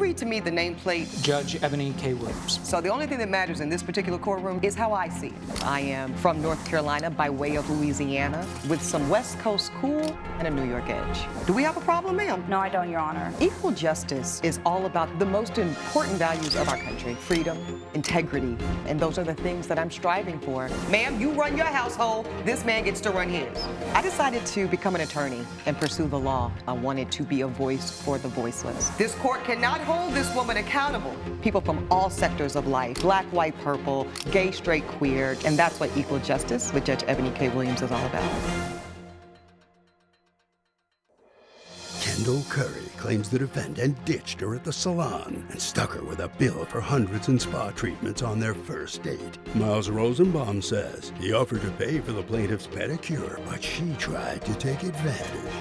read to me the nameplate? Judge Eboni K. Williams. So the only thing that matters in this particular courtroom is how I see it. I am from North Carolina by way of Louisiana with some West Coast cool and a New York edge. Do we have a problem, ma'am? No, I don't, Your Honor. Equal justice is all about the most important values of our country: freedom, integrity, and those are the things that I'm striving for. Ma'am, you run your household, this man gets to run his. I decided to become an attorney and pursue the law. I wanted to be a voice for the voiceless. This court cannot hold this woman accountable. People from all sectors of life, black, white, purple, gay, straight, queer, and that's what equal justice with Judge Eboni K. Williams is all about. Currey claims the defendant ditched her at the salon and stuck her with a bill for hundreds in spa treatments on their first date. Miles Rosenbaum says he offered to pay for the plaintiff's pedicure, but she tried to take advantage.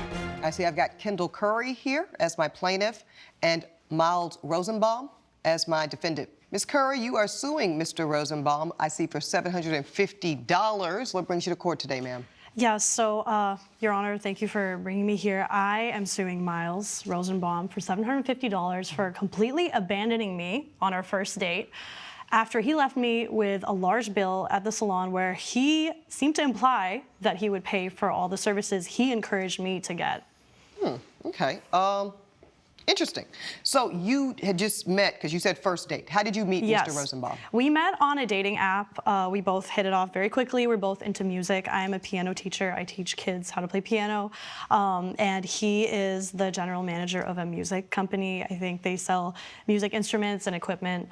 I see I've got Currey here as my plaintiff and Miles Rosenbaum as my defendant. Ms. Currey, you are suing Mr. Rosenbaum, I see, for $750. What brings you to court today, ma'am? Yeah, so, Your Honor, thank you for bringing me here. I am suing Miles Rosenbaum for $750 for completely abandoning me on our first date after he left me with a large bill at the salon where he seemed to imply that he would pay for all the services he encouraged me to get. Okay. Interesting. So you had just met, because you said first date. How did you meet Yes. Mr. Rosenbaum? We met on a dating app. We both hit it off very quickly. We're both into music. I am a piano teacher. I teach kids how to play piano. And he is the general manager of a music company. I think they sell music instruments and equipment.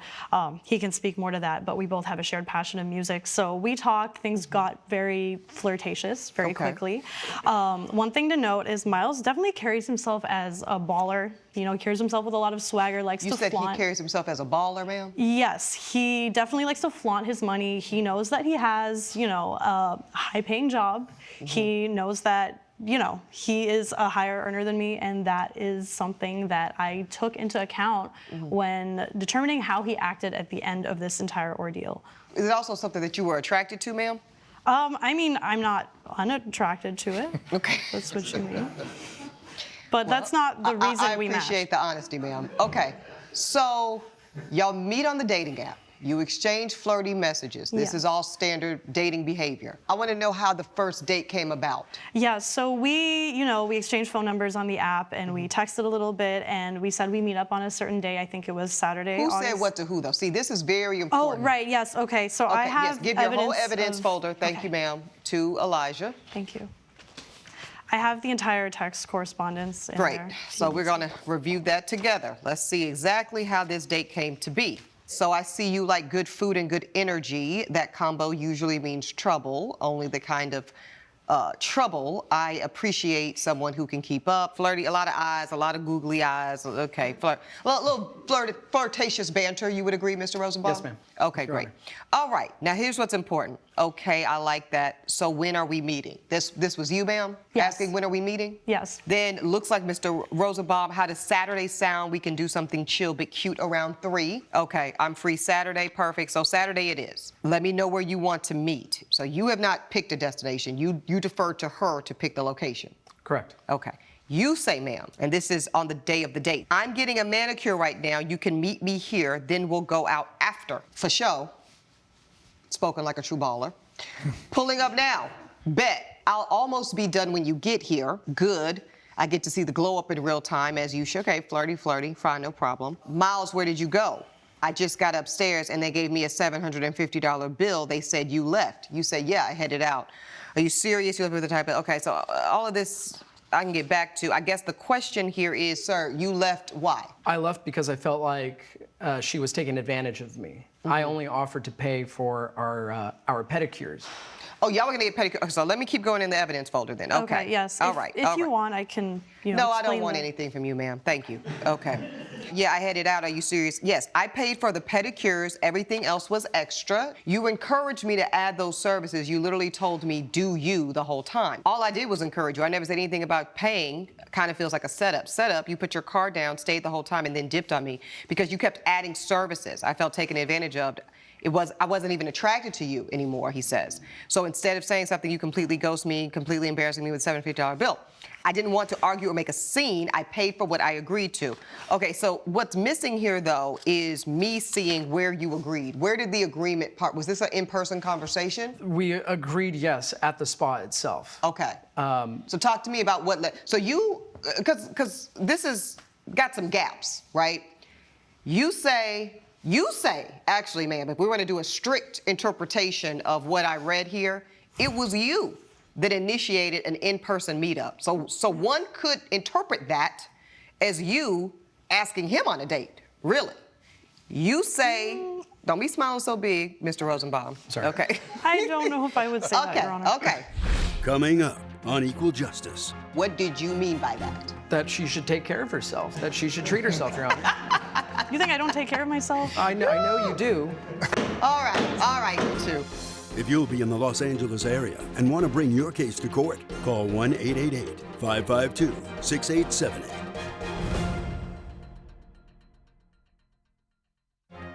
He can speak more to that, but we both have a shared passion of music. So we talked. Things got very flirtatious very quickly. One thing to note is Miles definitely carries himself as a baller. You know, he carries himself with a lot of swagger, likes to flaunt. You said he carries himself as a baller, ma'am? Yes, he definitely likes to flaunt his money. He knows that he has, you know, a high-paying job. He knows that, you know, he is a higher earner than me, and that is something that I took into account when determining how he acted at the end of this entire ordeal. Is it also something that you were attracted to, ma'am? I mean, I'm not unattracted to it. Okay. That's what you mean. But that's not the reason we matched. I appreciate the honesty, ma'am. Okay, so y'all meet on the dating app. You exchange flirty messages. This is all standard dating behavior. I want to know how the first date came about. Yeah, so we exchanged phone numbers on the app, and we texted a little bit, and we said we meet up on a certain day. I think it was Saturday. Who said what to who, though? See, this is very important. Oh, right, yes, okay. So I have give your whole evidence folder, thank you, ma'am, to Elijah. Thank you. I have the entire text correspondence in there. Great. So we're going to review that together. Let's see exactly how this date came to be. So I see you like good food and good energy. That combo usually means trouble, only the kind of trouble. I appreciate someone who can keep up. Flirty, a lot of eyes, a lot of googly eyes. Okay, little flirtatious banter, you would agree, Mr. Rosenbaum? Yes, ma'am. Okay, great. All right, now here's what's important. Okay, I like that. So when are we meeting? This was you, ma'am? Yes. Asking when are we meeting? Yes. Then looks like Mr. Rosenbaum, how does Saturday sound? We can do something chill but cute around 3. Okay, I'm free Saturday, perfect. So Saturday it is. Let me know where you want to meet. So you have not picked a destination. You defer to her to pick the location. Correct. Okay. You say, ma'am, and this is on the day of the date, I'm getting a manicure right now. You can meet me here, then we'll go out after. For show. Spoken like a true baller. Pulling up now. Bet. I'll almost be done when you get here. Good. I get to see the glow up in real time as you should. Okay, flirty, fine, no problem. Miles, where did you go? I just got upstairs and they gave me a $750 bill. They said you left. You said, yeah, I headed out. Are you serious? You left with the type of, okay, so all of this I can get back to. I guess the question here is, sir, you left why? I left because I felt like she was taking advantage of me. I only offered to pay for our pedicures. Oh, y'all were gonna get pedicure. So let me keep going in the evidence folder then. Okay. Yes. All right. If you want, I can. No, I don't want anything from you, ma'am. Thank you. Okay. Yeah, I headed out. Are you serious? Yes, I paid for the pedicures. Everything else was extra. You encouraged me to add those services. You literally told me, do you, the whole time. All I did was encourage you. I never said anything about paying. Kind of feels like a setup. You put your card down, stayed the whole time, and then dipped on me because you kept adding services, I felt taken advantage of. I wasn't even attracted to you anymore, he says. So instead of saying something, you completely ghost me, completely embarrassing me with a $750 bill. I didn't want to argue or make a scene. I paid for what I agreed to. Okay, so what's missing here, though, is me seeing where you agreed. Where did the agreement part? Was this an in-person conversation? We agreed, yes, at the spa itself. Okay. So talk to me about what so you, because this has got some gaps, right? You say, actually, ma'am, if we were to do a strict interpretation of what I read here, it was you that initiated an in-person meetup. So one could interpret that as you asking him on a date, really. You say, don't be smiling so big, Mr. Rosenbaum. Sorry. Okay. I don't know if I would say that, Your Honor. Okay. Coming up on Equal Justice. What did you mean by that? That she should take care of herself, that she should treat herself, Your Honor. You think I don't take care of myself? I know you do. All right, you two. If you'll be in the Los Angeles area and want to bring your case to court, call 1-888-552-6878.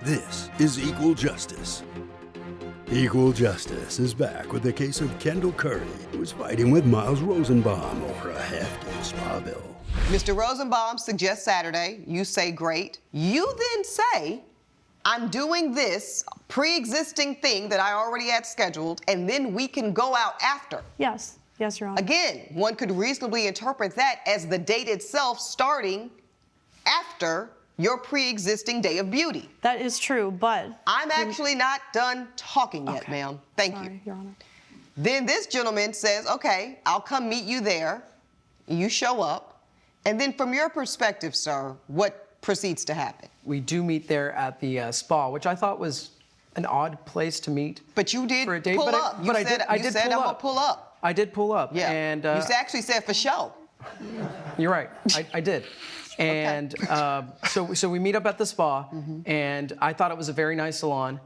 This is Equal Justice. Equal Justice is back with the case of Kendall Currey, who's fighting with Miles Rosenbaum over a hefty spa bill. Mr. Rosenbaum suggests Saturday. You say great. You then say, I'm doing this pre-existing thing that I already had scheduled, and then we can go out after. Yes, Your Honor. Again, one could reasonably interpret that as the date itself starting after your pre-existing day of beauty. That is true, but... I'm actually not done talking yet, Okay. ma'am. Thank Sorry, you. Your Honor. Then this gentleman says, okay, I'll come meet you there. You show up. And then from your perspective, sir, what proceeds to happen? We do meet there at the spa, which I thought was an odd place to meet. But you did for a date, pull but up. I did I'm pull gonna up. pull up. I did pull up. Yeah. And you actually said for show. You're right. I did. And so we meet up at the spa, and I thought it was a very nice salon.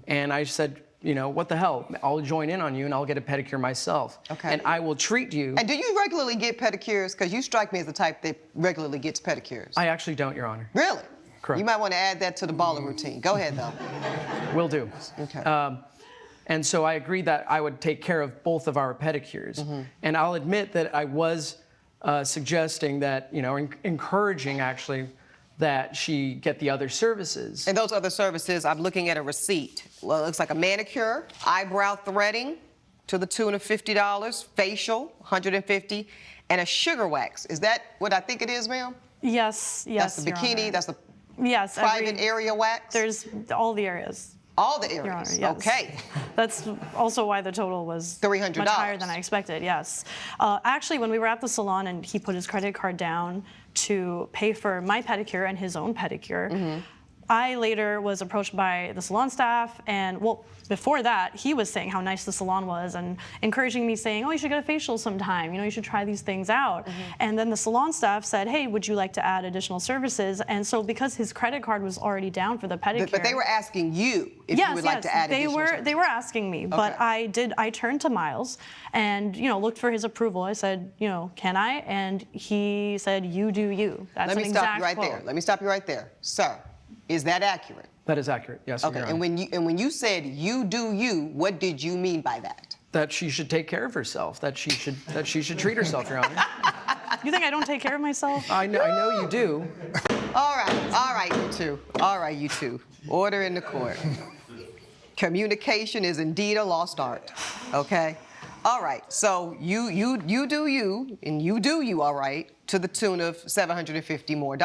And I said, you know, what the hell? I'll join in on you, and I'll get a pedicure myself. Okay. And I will treat you. And do you regularly get pedicures? Because you strike me as the type that regularly gets pedicures. I actually don't, Your Honor. Really? Correct. You might want to add that to the baller routine. Go ahead, though. Will do. Okay. And so I agreed that I would take care of both of our pedicures. And I'll admit that I was suggesting that, you know, encouraging actually that she get the other services. And those other services, I'm looking at a receipt. Well, it looks like a manicure, eyebrow threading to the tune of $50, facial, $150, and a sugar wax. Is that what I think it is, ma'am? Yes, That's the Your bikini, Honor. that's the Yes, private area wax? There's all the areas. All the Your areas, Honor, yes. okay. That's also why the total was $300. much higher than I expected, yes. Actually, when we were at the salon and he put his credit card down to pay for my pedicure and his own pedicure, I later was approached by the salon staff, and well, before that, he was saying how nice the salon was and encouraging me, saying, oh, you should get a facial sometime, you know, you should try these things out. And then the salon staff said, hey, would you like to add additional services? And so because his credit card was already down for the pedicure. But they were asking you if you would like to add additional services. They were asking me, but I turned to Miles and, you know, looked for his approval. I said, you know, can I? And he said, you do you. That's Let me an stop exact you right quote. there. Let me stop you right there. Sir, is that accurate? That is accurate, yes, Okay, Your Honor. and when you said you do you, what did you mean by that? That she should take care of herself, that she should treat herself, Your Honor. You think I don't take care of myself? I know you do. All right, you two. All right, you two. Order in the court. Communication is indeed a lost art, okay? All right, so you do you, and you do you, all right, to the tune of $750 more.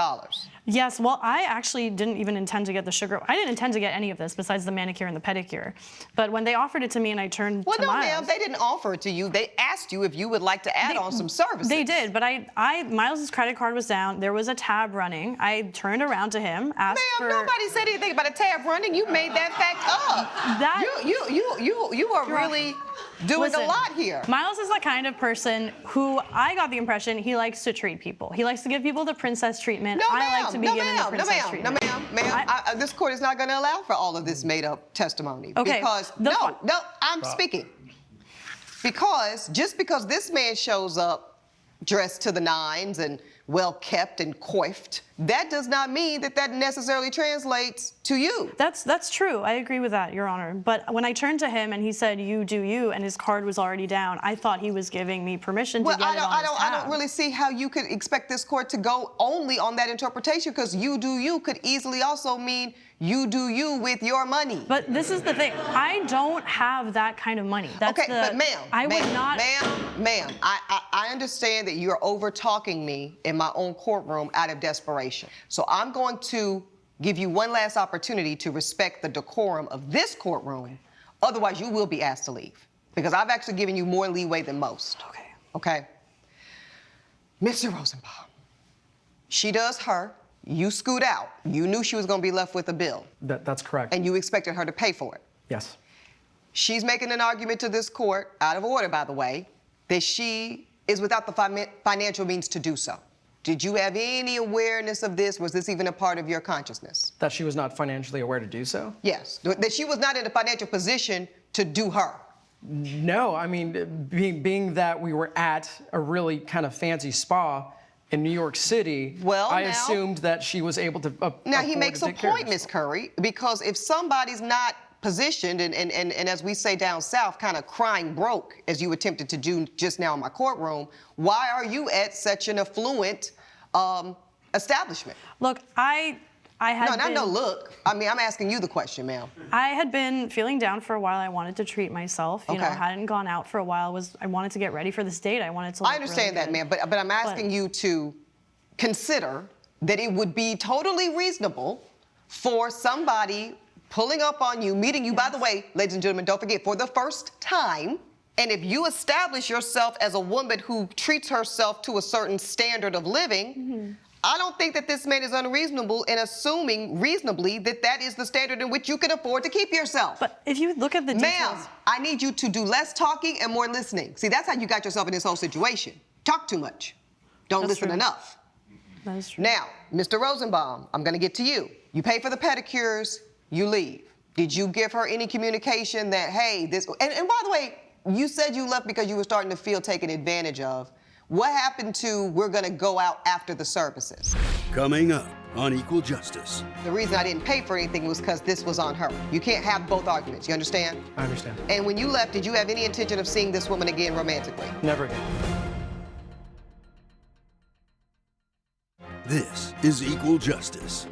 Yes, well, I actually didn't even intend to get the sugar. I didn't intend to get any of this besides the manicure and the pedicure. But when they offered it to me and I turned to Miles. Well, no, ma'am, they didn't offer it to you. They asked you if you would like to add on some services. They did, but Miles's credit card was down. There was a tab running. I turned around to him, asked for. Ma'am, nobody said anything about a tab running. You made that fact up. You are really doing a lot here. Miles is the kind of person who I got the impression he likes to treat people. He likes to give people the princess treatment. No, I like to be given the princess treatment. No, ma'am. This court is not going to allow for all of this made-up testimony. Okay. Because I'm speaking. Because just because this man shows up dressed to the nines and well kept and coiffed, that does not mean that that necessarily translates to you. That's true. I agree with that, Your Honor. But when I turned to him and he said, "You do you," and his card was already down, I thought he was giving me permission to get it on his tab. I don't really see how you could expect this court to go only on that interpretation, because "you do you" could easily also mean you do you with your money. But this is the thing. I don't have that kind of money. That's okay, but ma'am, I understand that you're over-talking me in my own courtroom out of desperation. So I'm going to give you one last opportunity to respect the decorum of this courtroom. Otherwise, you will be asked to leave, because I've actually given you more leeway than most. Okay. Okay? Mr. Rosenbaum, she does her. You scoot out. You knew she was going to be left with a bill. That's correct. And you expected her to pay for it. Yes. She's making an argument to this court, out of order, by the way, that she is without the financial means to do so. Did you have any awareness of this? Was this even a part of your consciousness? That she was not financially aware to do so? Yes. That she was not in a financial position to do her. No. I mean, being that we were at a really kind of fancy spa in New York City, I assumed that she was able to Now, he makes a point, Ms. Currey, because if somebody's not positioned and as we say down south, kind of crying broke, as you attempted to do just now in my courtroom, why are you at such an affluent establishment? Look, I had No, look. I mean, I'm asking you the question, ma'am. I had been feeling down for a while. I wanted to treat myself. You know, I hadn't gone out for a while. I wanted to get ready for this date. I wanted to look I understand really that, ma'am, but I'm asking you to consider that it would be totally reasonable for somebody pulling up on you, meeting you, by the way, ladies and gentlemen, don't forget, for the first time. And if you establish yourself as a woman who treats herself to a certain standard of living, I don't think that this man is unreasonable in assuming reasonably that that is the standard in which you can afford to keep yourself. But if you look at the details... Ma'am, I need you to do less talking and more listening. See, that's how you got yourself in this whole situation. Talk too much. Don't listen enough. That is true. Now, Mr. Rosenbaum, I'm going to get to you. You pay for the pedicures, you leave. Did you give her any communication that, hey, this... And by the way, you said you left because you were starting to feel taken advantage of. What happened to "we're going to go out after the services"? Coming up on Equal Justice. The reason I didn't pay for anything was because this was on her. You can't have both arguments. You understand? I understand. And when you left, did you have any intention of seeing this woman again romantically? Never again. This is Equal Justice.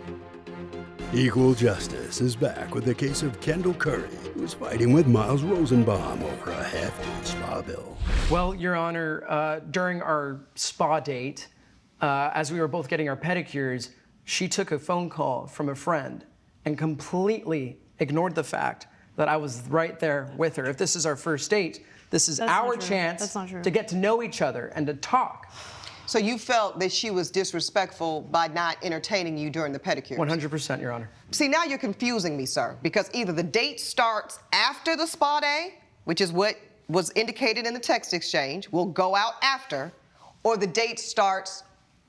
Equal Justice is back with the case of Kendall Currey, who's fighting with Miles Rosenbaum over a hefty spa bill. Well, Your Honor, during our spa date, as we were both getting our pedicures, she took a phone call from a friend and completely ignored the fact that I was right there with her. If this is our first date, this is our chance to get to know each other and to talk. So you felt that she was disrespectful by not entertaining you during the pedicure? 100%, Your Honor. See, now you're confusing me, sir, because either the date starts after the spa day, which is what was indicated in the text exchange, we'll go out after, or the date starts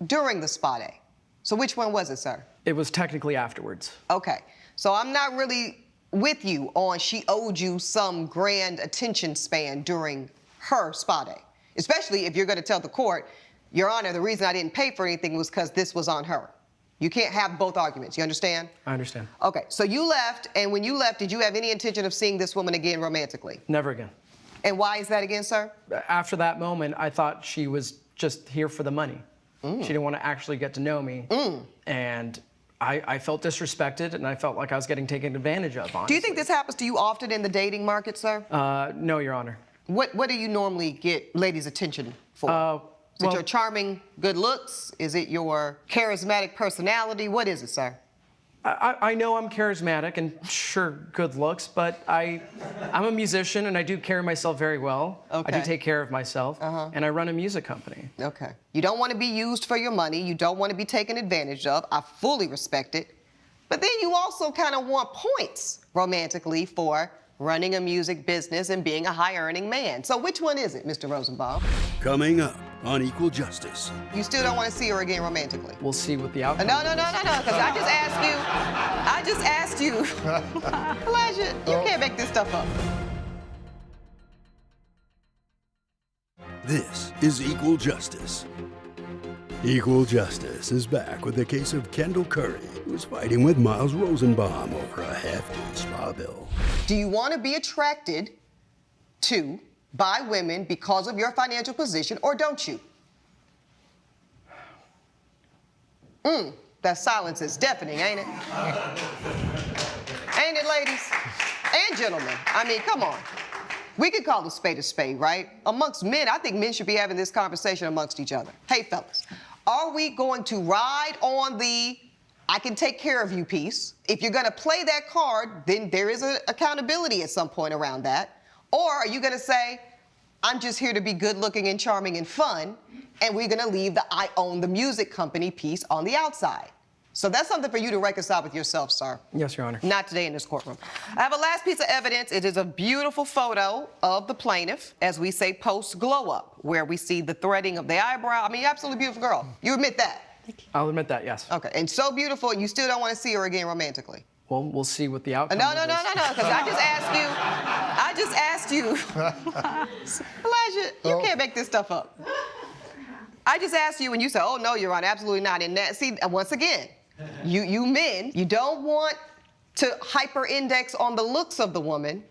during the spa day. So which one was it, sir? It was technically afterwards. Okay, so I'm not really with you on she owed you some grand attention span during her spa day, especially if you're going to tell the court, Your Honor, the reason I didn't pay for anything was because this was on her. You can't have both arguments. You understand? I understand. Okay, so you left, and when you left, did you have any intention of seeing this woman again romantically? Never again. And why is that again, sir? After that moment, I thought she was just here for the money. She didn't want to actually get to know me. And I felt disrespected, and I felt like I was getting taken advantage of, honestly. Do you think this happens to you often in the dating market, sir? No, Your Honor. What do you normally get ladies' attention for? Is it your charming good looks? Is it your charismatic personality? What is it, sir? I know I'm charismatic and sure good looks, but I'm a musician and I do carry myself very well. Okay. I do take care of myself, and I run a music company. Okay. You don't want to be used for your money. You don't want to be taken advantage of. I fully respect it. But then you also kind of want points romantically for running a music business and being a high-earning man. So which one is it, Mr. Rosenbaum? Coming up on Equal Justice. You still don't want to see her again romantically? We'll see what the outcome No, because I just asked you. Elijah, you can't make this stuff up. This is Equal Justice. Equal Justice is back with the case of Kendall Currey, who's fighting with Miles Rosenbaum over a hefty spa bill. Do you want to be attracted to by women because of your financial position, or don't you? That silence is deafening, ain't it? Ain't it, ladies? And gentlemen. I mean, come on. We could call a spade, right? Amongst men, I think men should be having this conversation amongst each other. Hey, fellas, are we going to ride on the I can take care of you piece? If you're going to play that card, then there is an accountability at some point around that. Or are you going to say, I'm just here to be good looking and charming and fun, and we're going to leave the I own the music company piece on the outside? So that's something for you to reconcile with yourself, sir. Yes, Your Honor. Not today in this courtroom. I have a last piece of evidence. It is a beautiful photo of the plaintiff, as we say, post glow up, where we see the threading of the eyebrow. I mean, absolutely beautiful girl. You admit that? I'll admit that, yes. Okay, and so beautiful, you still don't want to see her again romantically? Well, we'll see what the outcome No, of this. because I just asked you, Elijah, you can't make this stuff up. I just asked you, and you said, oh, no, Your Honor, absolutely not. And that, see, once again, you men, you don't want to hyper-index on the looks of the woman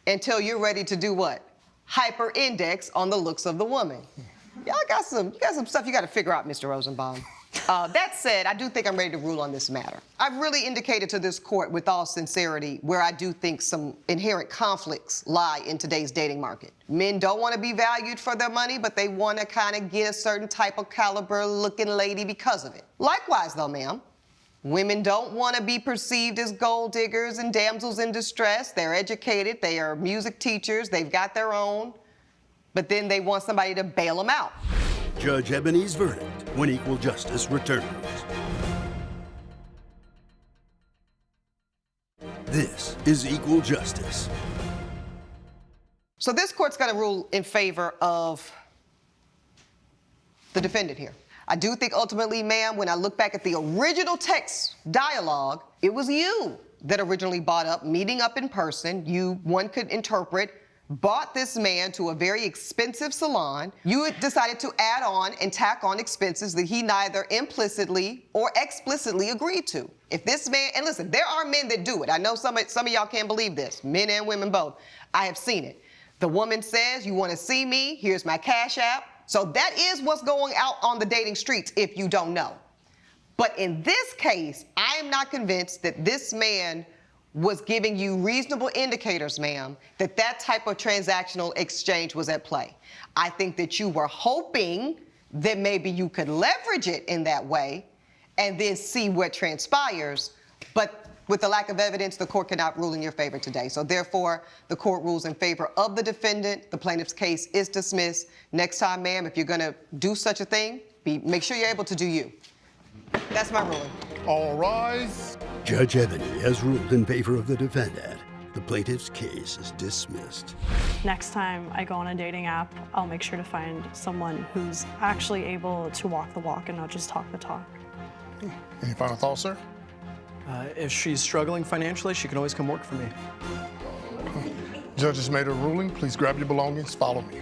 until you're ready to do what? Hyper-index on the looks of the woman. You got some stuff you got to figure out, Mr. Rosenbaum. That said, I do think I'm ready to rule on this matter. I've really indicated to this court with all sincerity where I do think some inherent conflicts lie in today's dating market. Men don't want to be valued for their money, but they want to kind of get a certain type of caliber looking lady because of it. Likewise, though, ma'am, women don't want to be perceived as gold diggers and damsels in distress. They're educated, they are music teachers, they've got their own, but then they want somebody to bail them out. Judge Eboni's verdict when Equal Justice returns. This is Equal Justice. So this court's going to rule in favor of the defendant here. I do think ultimately, ma'am, when I look back at the original text dialogue, it was you that originally brought up meeting up in person. One could interpret, bought this man to a very expensive salon. You had decided to add on and tack on expenses that he neither implicitly or explicitly agreed to. If this man, and listen, there are men that do it. I know some of y'all can't believe this, men and women both. I have seen it. The woman says, you want to see me? Here's my Cash App. So that is what's going out on the dating streets if you don't know. But in this case, I am not convinced that this man was giving you reasonable indicators, ma'am, that that type of transactional exchange was at play. I think that you were hoping that maybe you could leverage it in that way and then see what transpires. But with the lack of evidence, the court cannot rule in your favor today. So therefore, the court rules in favor of the defendant. The plaintiff's case is dismissed. Next time, ma'am, if you're gonna do such a thing, make sure you're able to do you. That's my ruling. All rise. Judge Eboni has ruled in favor of the defendant. The plaintiff's case is dismissed. Next time I go on a dating app, I'll make sure to find someone who's actually able to walk the walk and not just talk the talk. Any final thoughts, sir? If she's struggling financially, she can always come work for me. Judge has made a ruling. Please grab your belongings. Follow me.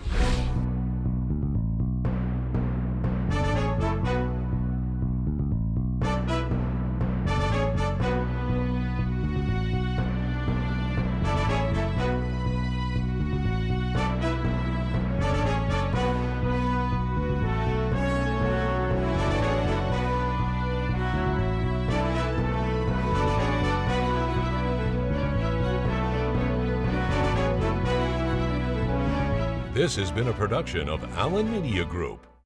This has been a production of Allen Media Group.